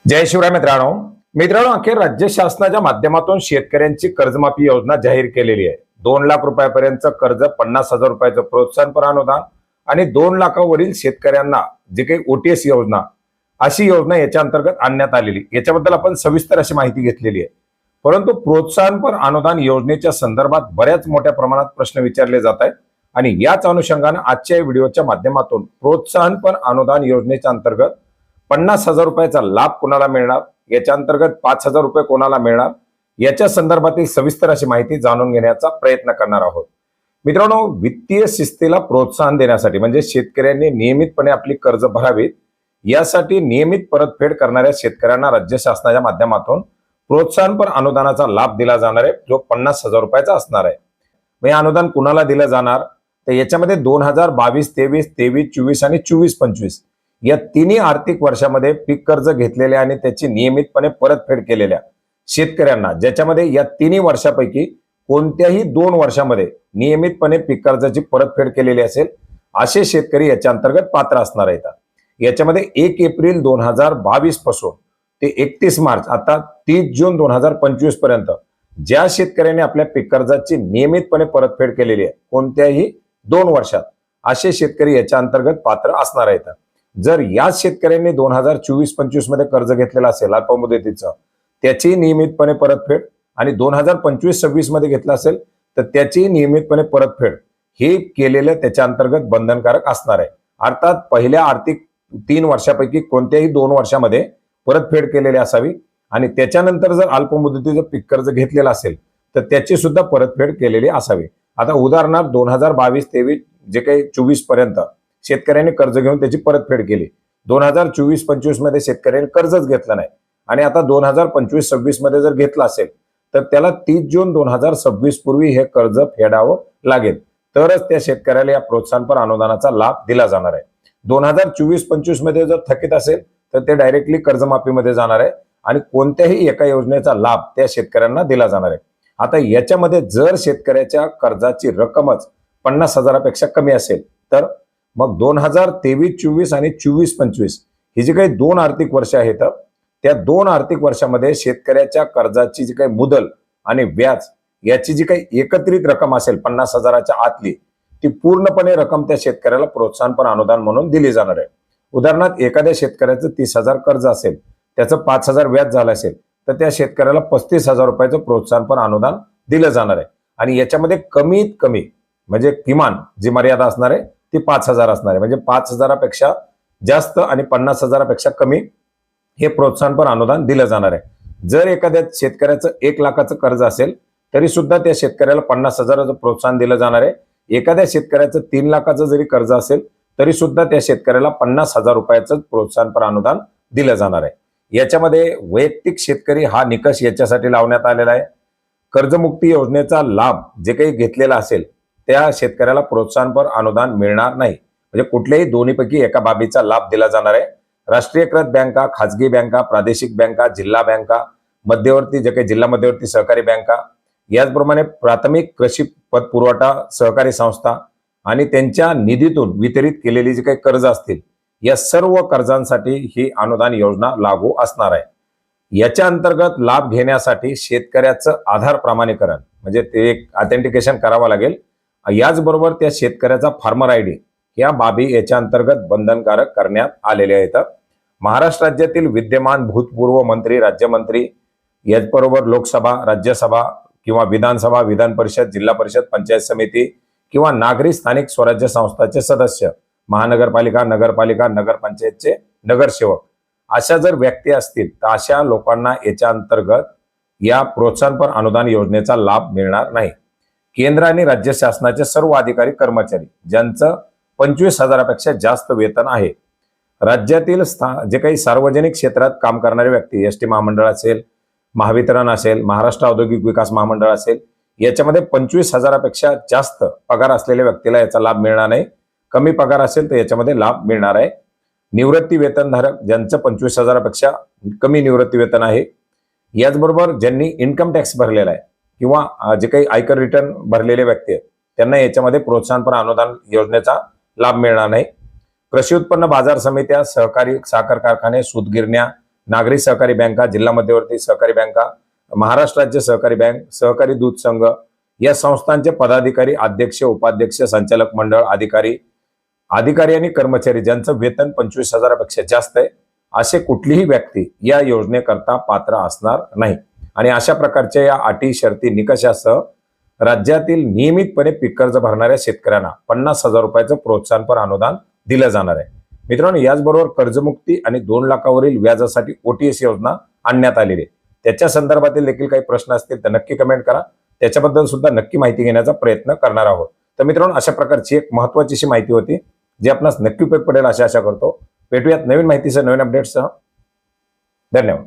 जय शिवराय मित्रांनो अखेर राज्य शासनाच्या माध्यमातून शेतकऱ्यांची कर्जमाफी योजना जाहीर केलेली आहे। 2 लाख रुपयापर्यंतचं कर्ज, 50,000 रुपयाचं प्रोत्साहनपर अनुदान आणि 2 लाखावरील शेतकऱ्यांना जे काही ओटीएस योजना, अशी योजना याच्या अंतर्गत आणण्यात आलेली। याच्याबद्दल आपण सविस्तर अशी माहिती घेतलेली आहे। परंतु प्रोत्साहनपर अनुदान योजनेच्या संदर्भात बऱ्याच मोठ्या प्रमाणात प्रश्न विचारले जात आहेत आणि याच अनुषंगाने आजच्या व्हिडिओच्या माध्यमातून प्रोत्साहनपर अनुदान योजनेच्या अंतर्गत 50,000 रुपयाचा लाभ कोणाला मिळणार, याच्या अंतर्गत 5,000 रुपये कोणाला मिळणार, याच्या संदर्भातील सविस्तर अशी माहिती जाणून घेण्याचा प्रयत्न करणार आहोत। मित्रांनो, वित्तीय शिस्तीला प्रोत्साहन देण्यासाठी म्हणजे शेतकऱ्यांनी नियमितपणे आपली कर्ज भरावीत, यासाठी नियमित परतफेड करणाऱ्या शेतकऱ्यांना राज्य शासनाच्या माध्यमातून प्रोत्साहनपर अनुदानाचा लाभ दिला जाणार आहे, जो 50,000 रुपयाचा असणार आहे। हे अनुदान कुणाला दिलं जाणार, तर याच्यामध्ये 2022-23, 23-24 आणि 24-25 या तिन्ही आर्थिक वर्षामध्ये पीक कर्ज घेतलेल्या आणि त्याची नियमितपणे परतफेड केलेल्या शेतकऱ्यांना, ज्याच्यामध्ये या तिन्ही वर्षापैकी कोणत्याही 2 वर्षामध्ये नियमितपणे पीक कर्जाची परतफेड केलेली असेल, असे शेतकरी याच्या अंतर्गत पात्र असणार आहेत। याच्यामध्ये 1 एप्रिल 2022 पासून ते 31 मार्च आता 30 जून 2025 पर्यंत ज्या शेतकऱ्यांनी आपल्या पीक कर्जाची नियमितपणे परतफेड केलेली आहे कोणत्याही 2 वर्षात, असे शेतकरी याच्या अंतर्गत पात्र असणार आहेत। जर याच शेतकऱ्यांनी 2024-25 मध्ये कर्ज घेतलेलं असेल अल्पमुदतीचं, त्याची नियमितपणे परतफेड, आणि 2025-26 मध्ये घेतलं असेल तर त्याची नियमितपणे परतफेड हे केलेलं त्याच्या अंतर्गत बंधनकारक असणार आहे। अर्थात पहिल्या आर्थिक 3 वर्षापैकी कोणत्याही 2 वर्षामध्ये परतफेड केलेली असावी आणि त्याच्यानंतर जर अल्पमुदतीचं पीक कर्ज घेतलेलं असेल तर त्याची सुद्धा परतफेड केलेली असावी। आता उदाहरणार्थ 2022-23 जे काही 24 पर्यंत शेतकऱ्यांनी कर्ज घेऊन त्याची परतफेड केली, 2024-25 मध्ये शेतकऱ्यांनी कर्जच घेतलं नाही आणि आता 2025-26 मध्ये जर घेतलं असेल तर त्याला 30 जून 2026 पूर्वी हे कर्ज फेडावं लागेल, तरच त्या शेतकऱ्याला या प्रोत्साहनपर अनुदानाचा लाभ दिला जाणार आहे। 2024-25 मध्ये जर थकीत असेल तर ते डायरेक्टली कर्जमाफीमध्ये जाणार आहे आणि कोणत्याही एका योजनेचा लाभ त्या शेतकऱ्यांना दिला जाणार आहे। आता याच्यामध्ये जर शेतकऱ्याच्या कर्जाची रक्कमच 50,000 पेक्षा कमी असेल तर मग 2023-24 आणि 24-25 ही जी काही 2 आर्थिक वर्ष आहेत, त्या 2 आर्थिक वर्षामध्ये शेतकऱ्याच्या कर्जाची जी काही मुदल आणि व्याज याची जी काही एकत्रित रक्कम असेल 50,000च्या आतली, ती पूर्णपणे रक्कम त्या शेतकऱ्याला प्रोत्साहनपर अनुदान म्हणून दिली जाणार आहे। उदाहरणार्थ एखाद्या शेतकऱ्याचं 30,000 कर्ज असेल, त्याचं 5,000 व्याज झालं असेल तर त्या शेतकऱ्याला 35,000 रुपयाचं प्रोत्साहनपर अनुदान दिलं जाणार आहे आणि याच्यामध्ये कमीत कमी म्हणजे किमान जी मर्यादा असणार आहे ती 5,000 असणार आहे, म्हणजे 5,000 पेक्षा जास्त आणि 50,000 पेक्षा कमी हे प्रोत्साहनपर अनुदान दिलं जाणार आहे। जर एखाद्या शेतकऱ्याचं 1 लाखाचं कर्ज असेल तरी सुद्धा त्या शेतकऱ्याला 50,000चं प्रोत्साहन दिलं जाणार आहे। एखाद्या शेतकऱ्याचं 3 लाखाचं जरी कर्ज असेल तरी सुद्धा त्या शेतकऱ्याला 50,000 रुपयाचं प्रोत्साहनपर अनुदान दिलं जाणार आहे। याच्यामध्ये वैयक्तिक शेतकरी हा निकष याच्यासाठी लावण्यात आलेला आहे, कर्जमुक्ती योजनेचा लाभ जे काही घेतलेला असेल त्या शेतकऱ्याला प्रोत्साहनपर अनुदान मिळणार नाही, म्हणजे कुठल्याही दोन्हीपैकी एका बाबीचा लाभ दिला जाणार आहे। राष्ट्रीयकृत बँका, खाजगी बँका, प्रादेशिक बँका, जिल्हा बँका, मध्यवर्ती जे काही जिल्हा मध्यवर्ती सहकारी बँका, याचप्रमाणे प्राथमिक कृषी पतपुरवठा सहकारी संस्था आणि त्यांच्या निधीतून वितरित केलेली जी काही कर्ज असतील, या सर्व कर्जांसाठी ही अनुदान योजना लागू असणार आहे। याच्या अंतर्गत लाभ घेण्यासाठी शेतकऱ्याचं आधार प्रमाणीकरण म्हणजे ते एक ऑथेंटिकेशन करावं लागेल, याचबरोबर त्या शेतकऱ्याचा फार्मर आयडी या बाबी याच्या अंतर्गत बंधनकारक करण्यात आलेले आहेत। महाराष्ट्र राज्यातील विद्यमान भूतपूर्व मंत्री, राज्यमंत्री, याचबरोबर लोकसभा, राज्यसभा किंवा विधानसभा, विधान परिषद, जिल्हा परिषद, पंचायत समिती किंवा नागरी स्थानिक स्वराज्य संस्थाचे सदस्य, महानगरपालिका, नगरपालिका, नगरपंचायतचे नगरसेवक, अशा जर व्यक्ती असतील तर अशा लोकांना याच्या अंतर्गत या प्रोत्साहनपर अनुदान योजनेचा लाभ मिळणार नाही। केंद्र आणि राज्य शासनाचे सर्व अधिकारी कर्मचारी ज्यांचं 25,000 पेक्षा जास्त वेतन आहे, राज्यातील जे काही सार्वजनिक क्षेत्रात काम करणारे व्यक्ती, एसटी महामंडळ असेल, महावितरण असेल, महाराष्ट्र औद्योगिक विकास महामंडळ असेल, याच्यामध्ये 25,000 पेक्षा जास्त पगार असलेल्या व्यक्तीला याचा लाभ मिळणार नाही। कमी पगार असेल तर याच्यामध्ये लाभ मिळणार आहे। निवृत्ती वेतनधारक ज्यांचं 25,000 पेक्षा कमी निवृत्ती वेतन आहे, याचबरोबर ज्यांनी इन्कम टॅक्स भरलेला आहे किंवा जे काही आयकर रिटर्न भरलेले व्यक्ती आहेत त्यांना याच्यामध्ये प्रोत्साहनपर अनुदान योजनेचा लाभ मिळणार नाही। कृषी उत्पन्न बाजार समित्या, सहकारी साखर कारखाने, सूतगिरण्या, नागरी सहकारी बँका, जिल्हा मध्यवर्ती सहकारी बँका, महाराष्ट्र राज्य सहकारी बँक, सहकारी दूध संघ या संस्थांचे पदाधिकारी, अध्यक्ष, उपाध्यक्ष, संचालक मंडळ अधिकारी आणि कर्मचारी ज्यांचं वेतन 25,000पेक्षा जास्त आहे असे कुठलीही व्यक्ती या योजनेकरता पात्र असणार नाही. आणि अशा प्रकारच्या या अटी, शर्ती, निकषासह राज्यातील नियमितपणे पीक कर्ज भरणाऱ्या शेतकऱ्यांना 50,000 रुपयाचं प्रोत्साहनपर अनुदान दिलं जाणार आहे. मित्रांनो, याचबरोबर कर्जमुक्ती आणि 2 लाखावरील व्याजासाठी OTS योजना आणण्यात आलेली आहे. त्याच्या संदर्भातील देखील काही प्रश्न असतील तर नक्की कमेंट करा. त्याच्याबद्दल सुद्धा नक्की माहिती घेण्याचा प्रयत्न करणार आहोत. तर मित्रांनो, अशा प्रकारची एक महत्त्वाची अशी माहिती होती जी आपणास नक्की उपयोग पडेल अशी आशा करतो. भेटूयात नवीन माहितीसह, नवीन अपडेट्ससह. धन्यवाद.